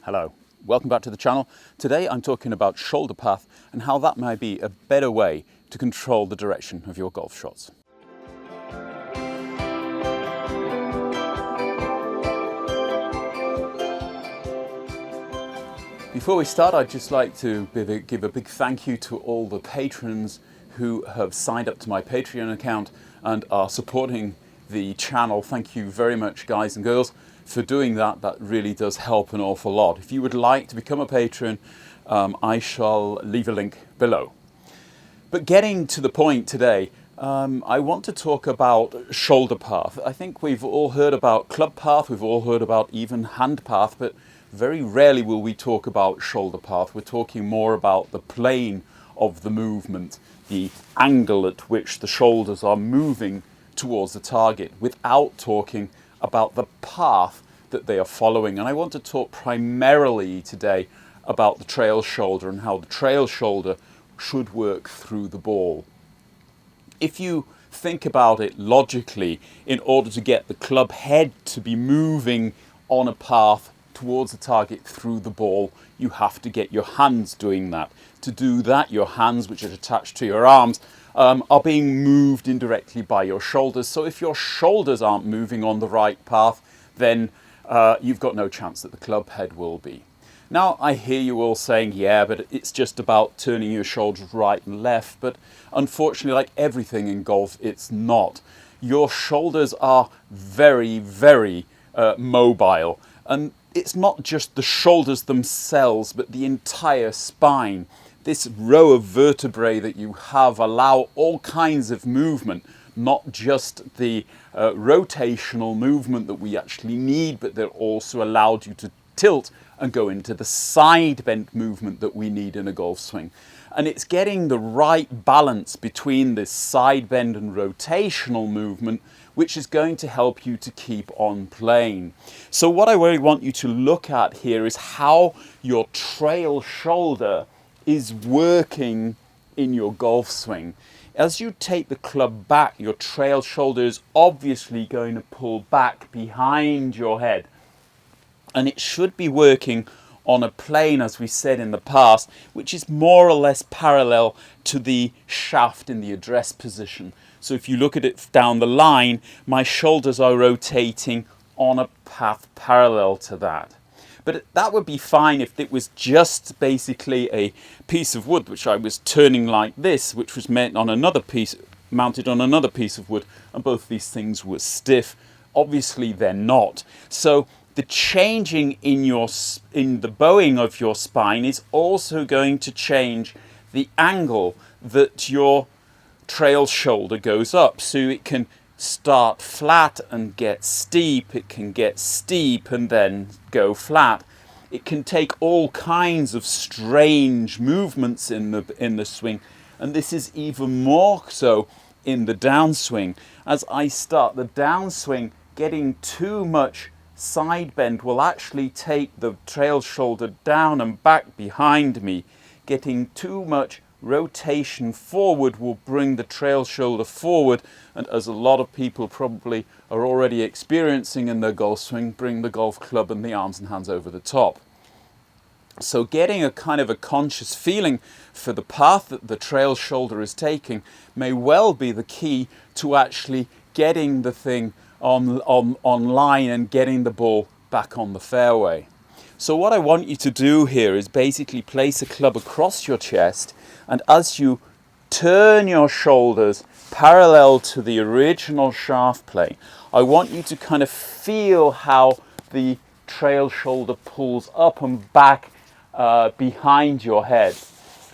Hello, welcome back to the channel. Today I'm talking about shoulder path and how that may be a better way to control the direction of your golf shots. Before we start, I'd just like to give a big thank you to all the patrons who have signed up to my Patreon account and are supporting the channel. Thank you very much, guys and girls, for doing that. That really does help an awful lot. If you would like to become a patron, I shall leave a link below. But getting to the point today, I want to talk about shoulder path. I think we've all heard about club path, we've all heard about even hand path, but very rarely will we talk about shoulder path. We're talking more about the plane of the movement, the angle at which the shoulders are moving towards the target, without talking about the path that they are following. And I want to talk primarily today about the trail shoulder and how the trail shoulder should work through the ball. If you think about it logically, in order to get the club head to be moving on a path towards the target through the ball, you have to get your hands doing that. To do that, your hands, which are attached to your arms, are being moved indirectly by your shoulders. So if your shoulders aren't moving on the right path, then you've got no chance that the club head will be. Now, I hear you all saying, yeah, but it's just about turning your shoulders right and left. But unfortunately, like everything in golf, it's not. Your shoulders are very, very mobile. And it's not just the shoulders themselves, but the entire spine. This row of vertebrae that you have allow all kinds of movement, not just the rotational movement that we actually need, but they're also allowed you to tilt and go into the side bend movement that we need in a golf swing. And it's getting the right balance between this side bend and rotational movement which is going to help you to keep on playing. So what I really want you to look at here is how your trail shoulder is working in your golf swing. As you take the club back, your trail shoulder is obviously going to pull back behind your head. And it should be working on a plane, as we said in the past, which is more or less parallel to the shaft in the address position. So if you look at it down the line, my shoulders are rotating on a path parallel to that. But that would be fine if it was just basically a piece of wood which I was turning like this, which was mounted on another piece of wood, and both these things were stiff. Obviously they're not. So the changing in the bowing of your spine is also going to change the angle that your trail shoulder goes up. So it can start flat and get steep, it can get steep and then go flat. It can take all kinds of strange movements in the swing, and this is even more so in the downswing. As I start the downswing, getting too much side bend will actually take the trail shoulder down and back behind me. Getting too much rotation forward will bring the trail shoulder forward, and as a lot of people probably are already experiencing in their golf swing, bring the golf club and the arms and hands over the top. So getting a kind of a conscious feeling for the path that the trail shoulder is taking may well be the key to actually getting the thing on line and getting the ball back on the fairway. So what I want you to do here is basically place a club across your chest, and as you turn your shoulders parallel to the original shaft plane, I want you to kind of feel how the trail shoulder pulls up and back behind your head.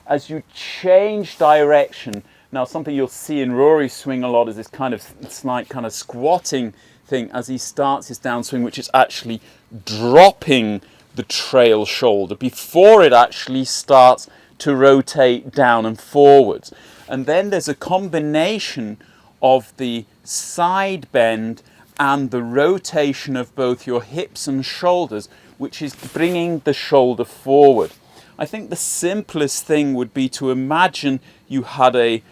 As you change direction, now something you'll see in Rory's swing a lot is this kind of slight kind of squatting thing as he starts his downswing, which is actually dropping the trail shoulder before it actually starts to rotate down and forwards. And then there's a combination of the side bend and the rotation of both your hips and shoulders, which is bringing the shoulder forward. I think the simplest thing would be to imagine you had a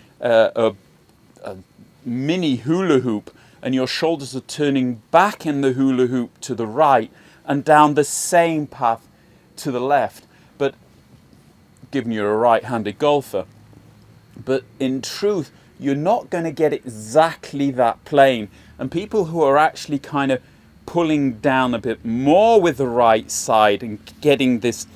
mini hula hoop and your shoulders are turning back in the hula hoop to the right and down the same path to the left, but given you're a right-handed golfer. But in truth, you're not going to get exactly that plane. And people who are actually kind of pulling down a bit more with the right side and getting this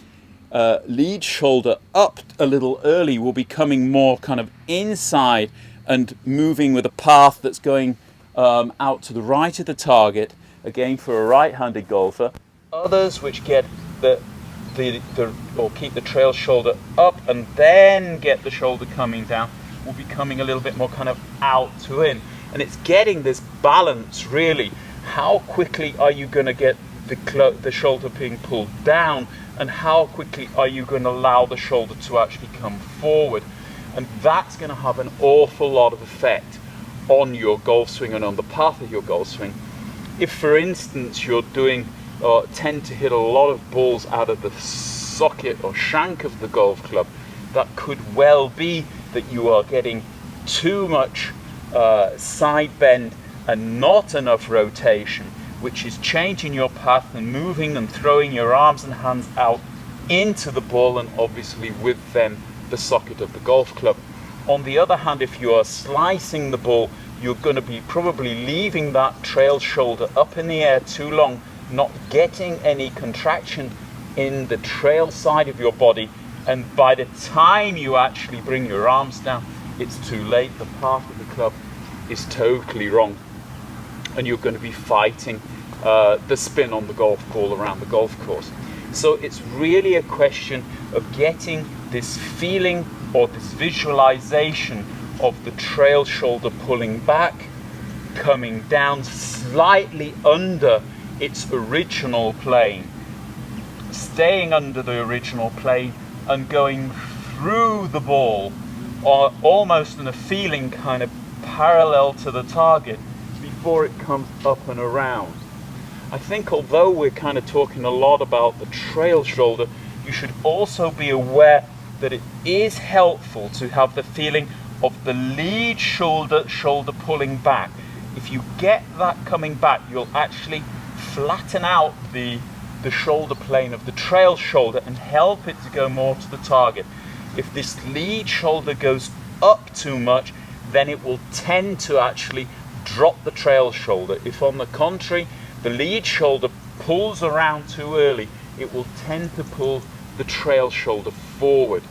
lead shoulder up a little early will be coming more kind of inside and moving with a path that's going out to the right of the target, again for a right-handed golfer. Others which get or keep the trail shoulder up and then get the shoulder coming down will be coming a little bit more kind of out to in. And it's getting this balance really. How quickly are you going to get the shoulder being pulled down, and how quickly are you going to allow the shoulder to actually come forward? And that's going to have an awful lot of effect on your golf swing and on the path of your golf swing. If, for instance, you're doing tend to hit a lot of balls out of the socket or shank of the golf club, that could well be that you are getting too much side bend and not enough rotation, which is changing your path and moving and throwing your arms and hands out into the ball, and obviously with them the socket of the golf club. On the other hand, if you are slicing the ball, you're going to be probably leaving that trail shoulder up in the air too long, not getting any contraction in the trail side of your body, and by the time you actually bring your arms down, it's too late. The path of the club is totally wrong, and you're going to be fighting the spin on the golf ball around the golf course. So it's really a question of getting this feeling or this visualization of the trail shoulder pulling back, coming down slightly under its original plane, staying under the original plane and going through the ball, or almost in a feeling kind of parallel to the target before it comes up and around. I think although we're kind of talking a lot about the trail shoulder, you should also be aware that it is helpful to have the feeling of the lead shoulder pulling back. If you get that coming back, you'll actually flatten out the shoulder plane of the trail shoulder and help it to go more to the target. If this lead shoulder goes up too much, then it will tend to actually drop the trail shoulder. If on the contrary, the lead shoulder pulls around too early, it will tend to pull the trail shoulder forward.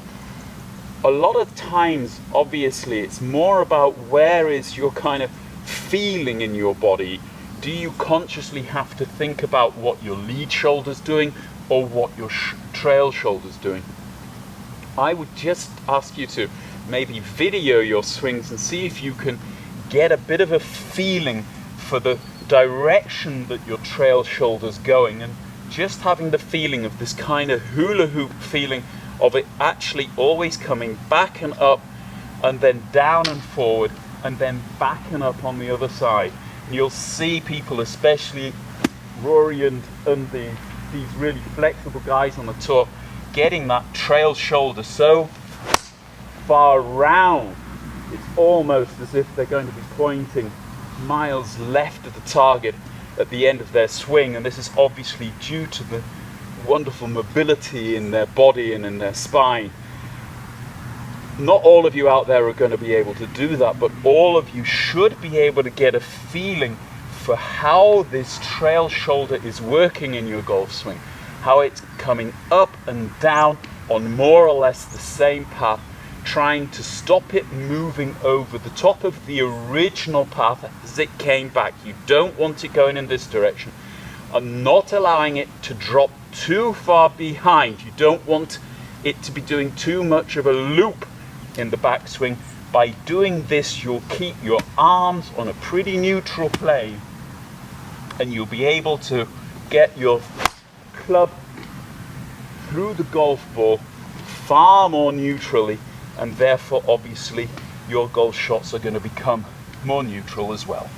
A lot of times, obviously, it's more about where is your kind of feeling in your body. Do you consciously have to think about what your lead shoulder's doing or what your trail shoulder's doing? I would just ask you to maybe video your swings and see if you can get a bit of a feeling for the direction that your trail shoulder's going, and just having the feeling of this kind of hula hoop feeling of it actually always coming back and up and then down and forward and then back and up on the other side. And you'll see people, especially Rory and these really flexible guys on the tour, getting that trail shoulder so far round, it's almost as if they're going to be pointing miles left of the target at the end of their swing. And this is obviously due to the wonderful mobility in their body and in their spine. Not all of you out there are going to be able to do that, but all of you should be able to get a feeling for how this trail shoulder is working in your golf swing, how it's coming up and down on more or less the same path, trying to stop it moving over the top of the original path as it came back. You don't want it going in this direction, and not allowing it to drop too far behind. You don't want it to be doing too much of a loop in the backswing. By doing this, you'll keep your arms on a pretty neutral plane, and you'll be able to get your club through the golf ball far more neutrally, and therefore obviously your golf shots are going to become more neutral as well.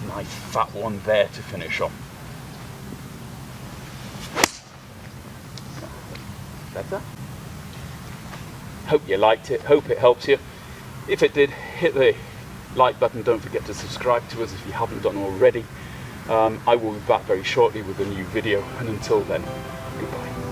Nice fat one there to finish on. Better? Hope you liked it, hope it helps you. If it did, hit the like button, don't forget to subscribe to us if you haven't done already. I will be back very shortly with a new video, and until then, goodbye.